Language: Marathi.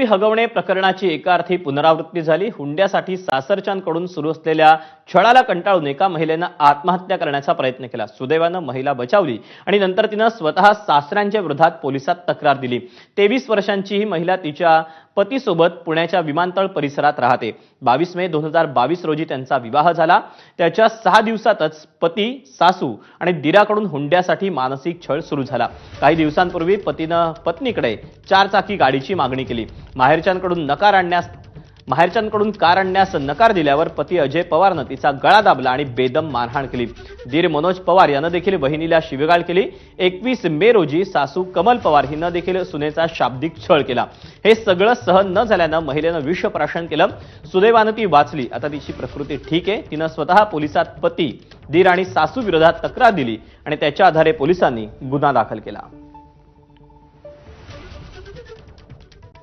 हगवणे प्रकरणाची एका अर्थी पुनरावृत्ती झाली। हुंड्यासाठी सासरच्यांकडून सुरू असलेल्या छळाला कंटाळून एका महिलेने आत्महत्या करण्याचा प्रयत्न केला। सुदैवाने महिला बचावली आणि नंतर तिने स्वतः सासऱ्यांच्या विरोधात पोलिसात तक्रार दिली। 23 वर्षांची ही महिला तिच्या पतीसोबत पुण्याच्या विमानतळ परिसरात राहते। 22 मे 2022 रोजी त्यांचा विवाह झाला। त्याच्या 6 दिवसातच पती, सासू आणि दिराकडून हुंड्यासाठी मानसिक छळ सुरू झाला। काही दिवसांपूर्वी पतीने पत्नीकडे 4 चाकी गाडीची मागणी केली। माहेरच्यांकडून कार आणण्यास नकार दिल्यावर पती अजय पवारने तिचा गळा दाबला आणि बेदम मारहाण केली। दीर मनोज पवार याने देखील बहिणीला शिवीगाळ केली। 21 मे रोजी सासू कमल पवार हिने देखील सुनेचा शाब्दिक छळ केला। हे सगळं सहन न झाल्याने महिलेने विषप्राशन केलं। सुदैवाने ती वाचली। आता तिची प्रकृती ठीक आहे। तिने स्वतः पोलिसात पती, दीर आणि सासू विरोधात तक्रार दिली आणि त्याच्या आधारे पोलिसांनी गुन्हा दाखल केला।